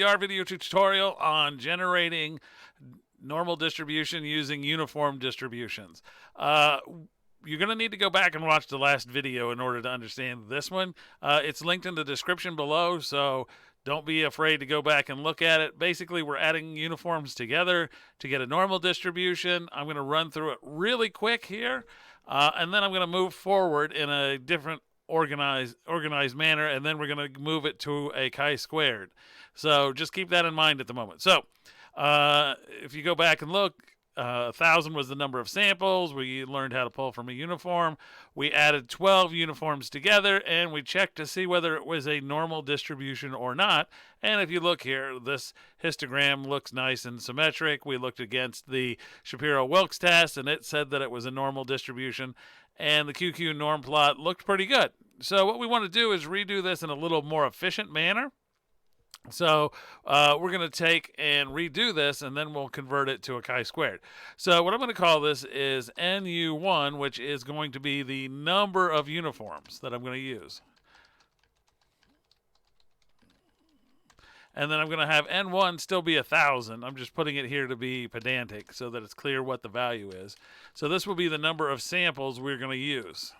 the R video tutorial on generating normal distribution using uniform distributions. You're going to need to go back and watch the last video in order to understand this one. It's linked in the description below, so don't be afraid to go back and look at it. Basically, we're adding uniforms together to get a normal distribution. I'm going to run through it really quick here, and then I'm going to move forward in a different organized manner, and then we're going to move it to a chi-squared. So just keep that in mind at the moment. So if you go back and look, 1,000 was the number of samples. We learned how to pull from a uniform. We added 12 uniforms together, and we checked to see whether it was a normal distribution or not. And if you look here, this histogram looks nice and symmetric. We looked against the Shapiro-Wilks test, and it said that it was a normal distribution. And the QQ norm plot looked pretty good. So what we want to do is redo this in a little more efficient manner. So we're going to take and redo this, and then we'll convert it to a chi-squared. So what I'm going to call this is NU1, which is going to be the number of uniforms that I'm going to use. And then I'm going to have N1 still be 1,000. I'm just putting it here to be pedantic so that it's clear what the value is. So this will be the number of samples we're going to use.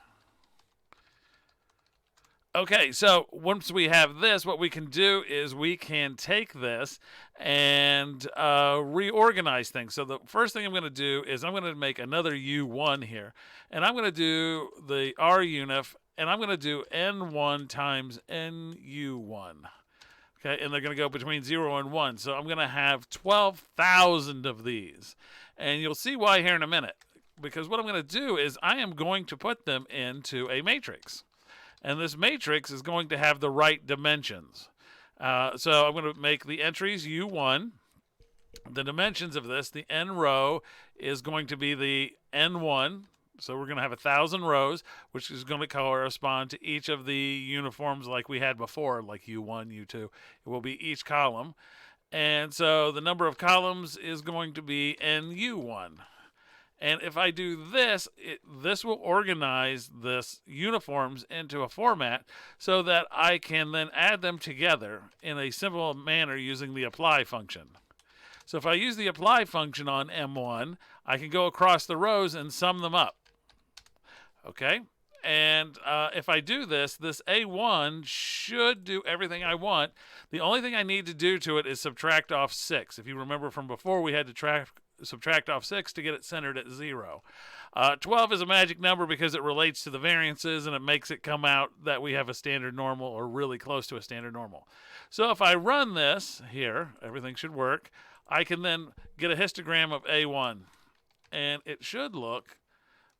Okay, so once we have this, what we can do is we can take this and reorganize things. So the first thing I'm going to do is I'm going to make another U1 here. And I'm going to do the R unif, and I'm going to do N1 times NU1. Okay, and they're going to go between 0 and 1. So I'm going to have 12,000 of these. And you'll see why here in a minute. Because what I'm going to do is I am going to put them into a matrix. And this matrix is going to have the right dimensions. So I'm going to make the entries U1. The dimensions of this, the N row, is going to be the N1. So we're going to have 1,000 rows, which is going to correspond to each of the uniforms like we had before, like U1, U2. It will be each column. And so the number of columns is going to be NU1. And if I do this, this will organize this uniforms into a format so that I can then add them together in a simple manner using the apply function. So if I use the apply function on M1, I can go across the rows and sum them up. Okay? And if I do this, this A1 should do everything I want. The only thing I need to do to it is subtract off 6. If you remember from before, we had to subtract off 6 to get it centered at 0. 12 is a magic number because it relates to the variances and it makes it come out that we have a standard normal or really close to a standard normal. So if I run this here, everything should work. I can then get a histogram of A1 and it should look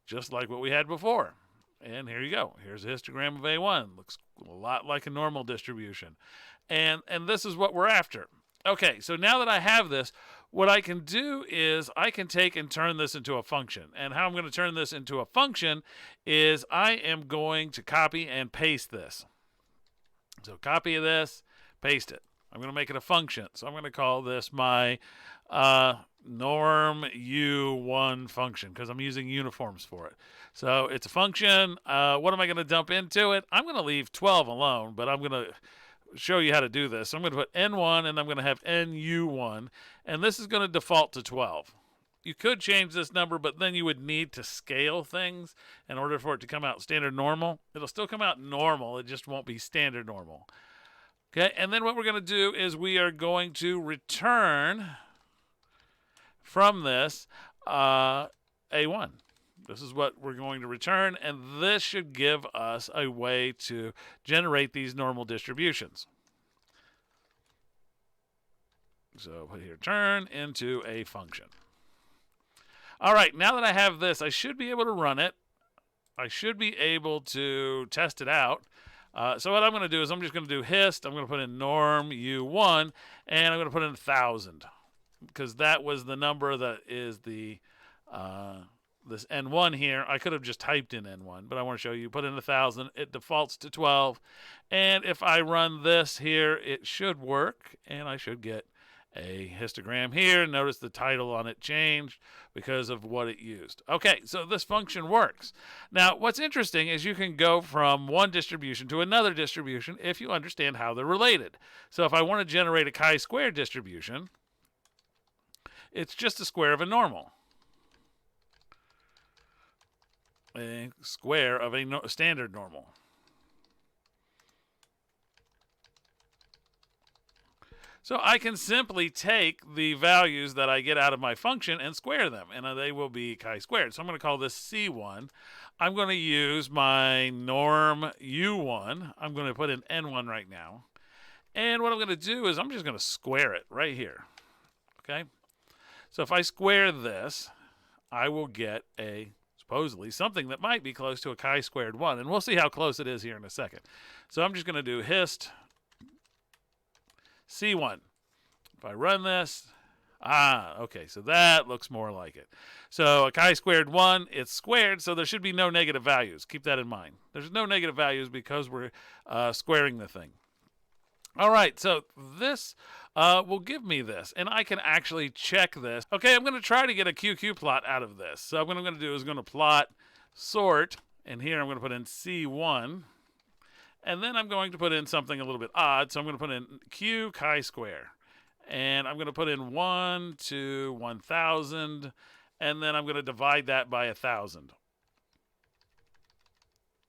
just like what we had before. And here you go. Here's a histogram of A1. Looks a lot like a normal distribution. And this is what we're after. Okay, so now that I have this, what I can do is I can take and turn this into a function. And how I'm going to turn this into a function is I am going to copy and paste this. So copy this, paste it. I'm going to make it a function. So I'm going to call this my norm U1 function because I'm using uniforms for it. So it's a function. What am I going to dump into it? I'm going to leave 12 alone, but I'm going to show you how to do this. So I'm going to put N1 and I'm going to have NU1, and this is going to default to 12. You could change this number, but then you would need to scale things in order for it to come out standard normal. It'll still come out normal, it just won't be standard normal. Okay, and then what we're going to do is we are going to return from this A1. This is what we're going to return, and this should give us a way to generate these normal distributions. So put here, turn into a function. All right, now that I have this, I should be able to run it. I should be able to test it out. So what I'm going to do is I'm just going to do hist. I'm going to put in norm U1, and I'm going to put in 1,000 because that was the number that is the this N1 here. I could have just typed in N1, but I want to show you. Put in 1,000. It defaults to 12. And if I run this here, it should work, and I should get a histogram here. Notice the title on it changed because of what it used. Okay, so this function works. Now, what's interesting is you can go from one distribution to another distribution if you understand how they're related. So if I want to generate a chi-square distribution, it's just a square of a normal. A square of a standard normal. So I can simply take the values that I get out of my function and square them, and they will be chi-squared. So I'm going to call this C1. I'm going to use my norm U1. I'm going to put in N1 right now. And what I'm going to do is I'm just going to square it right here. Okay? So if I square this, I will get supposedly something that might be close to a chi-squared 1, and we'll see how close it is here in a second. So I'm just going to do hist C1. If I run this, okay, so that looks more like it. So a chi-squared 1, it's squared, so there should be no negative values. Keep that in mind. There's no negative values because we're squaring the thing. All right, so this will give me this, and I can actually check this. Okay, I'm going to try to get a QQ plot out of this. So what I'm going to do is I'm going to plot sort, and here I'm going to put in C1. And then I'm going to put in something a little bit odd. So I'm going to put in Q chi-square. And I'm going to put in 1 to 1,000. And then I'm going to divide that by 1,000.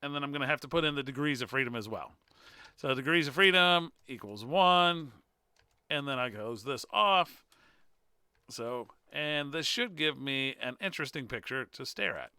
And then I'm going to have to put in the degrees of freedom as well. So degrees of freedom equals 1. And then I close this off. And this should give me an interesting picture to stare at.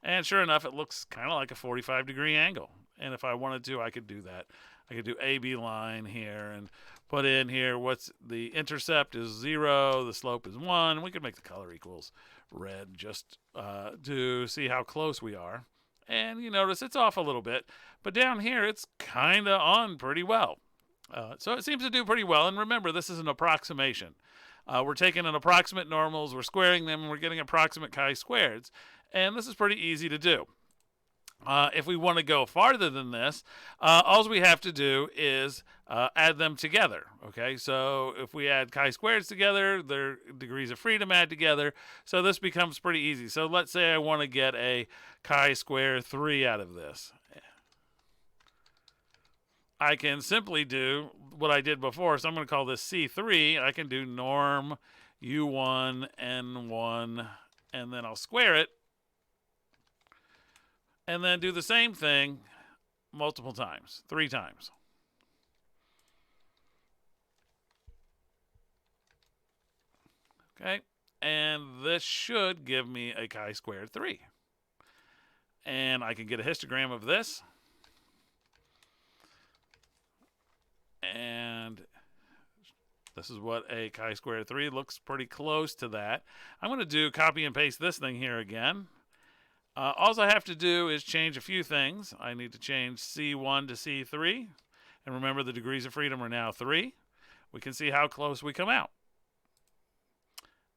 And sure enough, it looks kind of like a 45-degree angle. And if I wanted to, I could do that. I could do AB line here and put in here what's the intercept is 0, the slope is 1. We could make the color equals red just to see how close we are. And you notice it's off a little bit. But down here, it's kind of on pretty well. So it seems to do pretty well. And remember, this is an approximation. We're taking an approximate normals, we're squaring them, and we're getting approximate chi-squareds. And this is pretty easy to do. If we want to go farther than this, all we have to do is add them together. Okay, so if we add chi-squareds together, their degrees of freedom add together. So this becomes pretty easy. So let's say I want to get a chi-square 3 out of this. I can simply do what I did before. So I'm going to call this C3. I can do norm U1, N1, and then I'll square it. And then do the same thing multiple times, 3 times. Okay, and this should give me a chi-squared 3. And I can get a histogram of this. And this is what a chi-squared 3 looks pretty close to that. I'm going to do copy and paste this thing here again. All I have to do is change a few things. I need to change C1 to C3. And remember, the degrees of freedom are now 3. We can see how close we come out.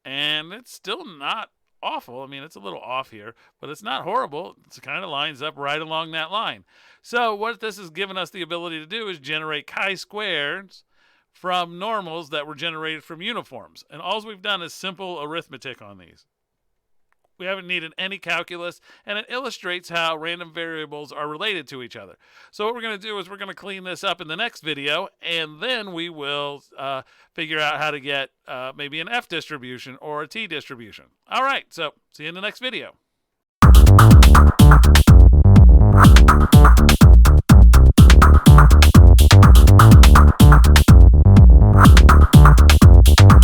And it's still not awful. I mean, it's a little off here, but it's not horrible. It kind of lines up right along that line. So what this has given us the ability to do is generate chi-squareds from normals that were generated from uniforms. And all we've done is simple arithmetic on these. We haven't needed any calculus, and it illustrates how random variables are related to each other. So what we're going to do is we're going to clean this up in the next video, and then we will figure out how to get maybe an F distribution or a T distribution. All right, so see you in the next video.